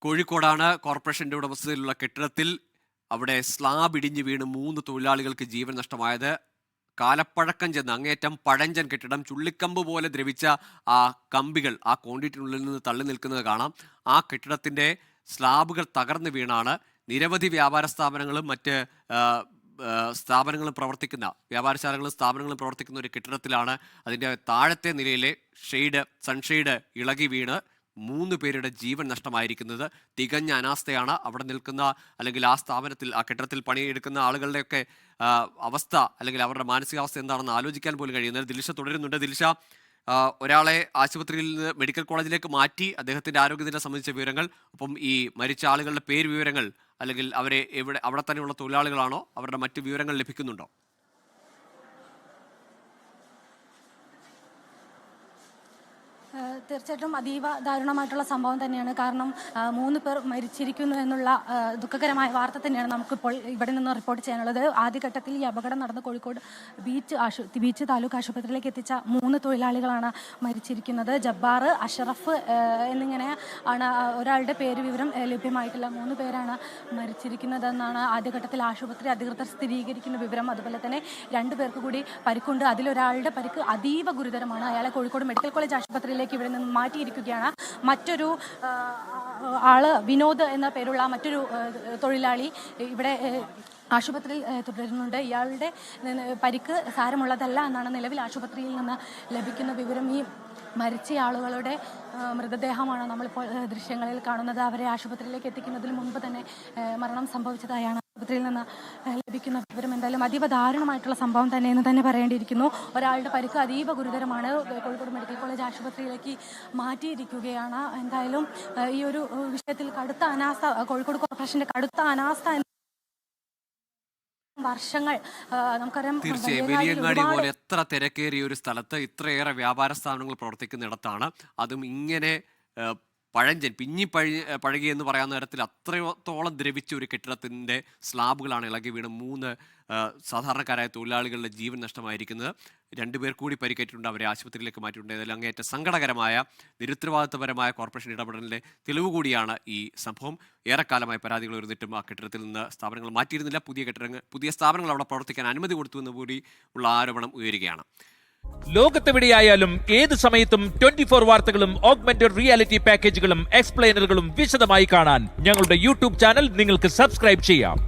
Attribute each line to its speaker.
Speaker 1: കോഴിക്കോടാണ് കോർപ്പറേഷന്റെ ഉടമസ്ഥതയിലുള്ള കെട്ടിടത്തിൽ അവിടെ സ്ലാബ് ഇടിഞ്ഞു വീണ് 3 തൊഴിലാളികൾക്ക് ജീവൻ നഷ്ടമായത്. കാലപ്പഴക്കം ചെന്ന് അങ്ങേറ്റം പഴഞ്ചൻ കെട്ടിടം, ചുള്ളിക്കമ്പ് പോലെ ദ്രവിച്ച ആ കമ്പികൾ ആ കോൺക്രീറ്റിനുള്ളിൽ നിന്ന് തള്ളി നിൽക്കുന്നത് കാണാം. ആ കെട്ടിടത്തിന്റെ സ്ലാബുകൾ തകർന്നു വീണാണ് നിരവധി വ്യാപാര സ്ഥാപനങ്ങളും മറ്റ് സ്ഥാപനങ്ങളും പ്രവർത്തിക്കുന്ന വ്യാപാരശാലകളും സ്ഥാപനങ്ങളും പ്രവർത്തിക്കുന്ന ഒരു കെട്ടിടത്തിലാണ് അതിൻ്റെ താഴത്തെ നിലയിലെ സൺഷെയ്ഡ് ഇളകി വീണ് 3 പേരുടെ ജീവൻ നഷ്ടമായിരിക്കുന്നത്. തികഞ്ഞ അനാസ്ഥയാണ് അവിടെ നിൽക്കുന്ന അല്ലെങ്കിൽ ആ സ്ഥാപനത്തിൽ ആ കെട്ടിടത്തിൽ പണിയെടുക്കുന്ന ആളുകളുടെയൊക്കെ അവസ്ഥ അല്ലെങ്കിൽ അവരുടെ മാനസികാവസ്ഥ എന്താണെന്ന് ആലോചിക്കാൻ പോലും കഴിയുന്നത്. ദിൽഷ തുടരുന്നുണ്ട്. ദിൽഷ, ഒരാളെ ആശുപത്രിയിൽ നിന്ന് മെഡിക്കൽ കോളേജിലേക്ക് മാറ്റി അദ്ദേഹത്തിന്റെ ആരോഗ്യനില സംബന്ധിച്ച വിവരങ്ങൾ, ഒപ്പം ഈ മരിച്ച ആളുകളുടെ പേര് വിവരങ്ങൾ അല്ലെങ്കിൽ അവരെ അവിടെ തന്നെയുള്ള തൊഴിലാളികളാണോ, അവരുടെ മറ്റു വിവരങ്ങൾ ലഭിക്കുന്നുണ്ടോ?
Speaker 2: തീർച്ചയായിട്ടും അതീവ ദാരുണമായിട്ടുള്ള സംഭവം തന്നെയാണ്. കാരണം 3 പേർ മരിച്ചിരിക്കുന്നു എന്നുള്ള ദുഃഖകരമായ വാർത്ത തന്നെയാണ് നമുക്കിപ്പോൾ ഇവിടെ നിന്ന് റിപ്പോർട്ട് ചെയ്യാനുള്ളത്. ആദ്യഘട്ടത്തിൽ ഈ അപകടം നടന്ന കോഴിക്കോട് ബീച്ച് താലൂക്ക് ആശുപത്രിയിലേക്ക് എത്തിച്ച 3 തൊഴിലാളികളാണ് മരിച്ചിരിക്കുന്നത്. ജബ്ബാർ, അഷറഫ് എന്നിങ്ങനെ ആണ്. ഒരാളുടെ പേര് വിവരം ലഭ്യമായിട്ടില്ല. 3 പേരാണ് മരിച്ചിരിക്കുന്നതെന്നാണ് ആദ്യഘട്ടത്തിൽ ആശുപത്രി അധികൃതർ സ്ഥിരീകരിക്കുന്ന വിവരം. അതുപോലെ തന്നെ 2 പേർക്ക് കൂടി പരിക്കുണ്ട്. അതിലൊരാളുടെ പരിക്ക് അതീവ ഗുരുതരമാണ്. അയാളെ കോഴിക്കോട് മെഡിക്കൽ കോളേജ് ആശുപത്രിയിലേക്ക് ഇവിടെ നിന്ന് മാറ്റിയിരിക്കുകയാണ്. മറ്റൊരു ആള് വിനോദ് എന്ന പേരുള്ള മറ്റൊരു തൊഴിലാളി ഇവിടെ ആശുപത്രിയിൽ തുടരുന്നുണ്ട്. ഇയാളുടെ പരിക്ക് സാരമുള്ളതല്ല എന്നാണ് നിലവിൽ ആശുപത്രിയിൽ നിന്ന് ലഭിക്കുന്ന വിവരം. ഈ മരിച്ച ആളുകളുടെ മൃതദേഹമാണ് നമ്മളിപ്പോൾ ദൃശ്യങ്ങളിൽ കാണുന്നത്. അവരെ ആശുപത്രിയിലേക്ക് എത്തിക്കുന്നതിന് മുൻപ് തന്നെ മരണം സംഭവിച്ചതായാണ് ആശുപത്രിയിൽ നിന്ന് ലഭിക്കുന്ന വിവരം. എന്തായാലും അതീവ ദാരുണമായിട്ടുള്ള സംഭവം തന്നെയെന്ന് തന്നെ പറയേണ്ടിയിരിക്കുന്നു. ഒരാളുടെ പരിക്ക് അതീവ ഗുരുതരമാണ്. കോഴിക്കോട് മെഡിക്കൽ കോളേജ് ആശുപത്രിയിലേക്ക് മാറ്റിയിരിക്കുകയാണ്. എന്തായാലും ഈ ഒരു വിഷയത്തിൽ കടുത്ത അനാസ്ഥ, കോഴിക്കോട് കോർപ്പറേഷന്റെ കടുത്ത അനാസ്ഥ വർഷങ്ങൾ നമുക്കറിയാം.
Speaker 1: തീർച്ചയായും വലിയങ്ങാടി പോലെ എത്ര തിരക്കേറിയ ഒരു സ്ഥലത്ത് ഇത്രയേറെ വ്യാപാര സ്ഥാപനങ്ങൾ പ്രവർത്തിക്കുന്നിടത്താണ് അതും ഇങ്ങനെ പഴഞ്ചൻ പഴകി എന്ന് പറയാവുന്ന തരത്തിൽ അത്രത്തോളം ദ്രവിച്ച ഒരു കെട്ടിടത്തിൻ്റെ സ്ലാബുകളാണ് ഇളകി വീണ് 3 സാധാരണക്കാരായ തൊഴിലാളികളുടെ ജീവൻ നഷ്ടമായിരിക്കുന്നത്. 2 പേർ കൂടി പരിക്കേറ്റിട്ടുണ്ട്. അവരെ ആശുപത്രിയിലേക്ക് മാറ്റിയിട്ടുണ്ട്. ഇതിൽ അങ്ങേറ്റ സങ്കടകരമായ നിരുത്തരവാദിത്വപരമായ കോർപ്പറേഷൻ ഇടപെടലിൻ്റെ തെളിവ് കൂടിയാണ് ഈ സംഭവം. ഏറെക്കാലമായി പരാതികൾ ഉയർന്നിട്ടും ആ കെട്ടിടത്തിൽ നിന്ന് സ്ഥാപനങ്ങൾ മാറ്റിയിരുന്നില്ല. പുതിയ സ്ഥാപനങ്ങൾ അവിടെ പ്രവർത്തിക്കാൻ അനുമതി കൊടുത്തു എന്ന് കൂടി ഉള്ള ആരോപണം ഉയരുകയാണ്.
Speaker 3: ലോകത്തെവിടെയായാലും ഏത് സമയത്തും 24 വാർത്തകളും ഓഗ്മെന്റഡ് റിയാലിറ്റി പാക്കേജുകളും എക്സ്പ്ലെയിനറുകളും വിശദമായി കാണാൻ ഞങ്ങളുടെ യൂട്യൂബ് ചാനൽ നിങ്ങൾക്ക് സബ്സ്ക്രൈബ് ചെയ്യാം.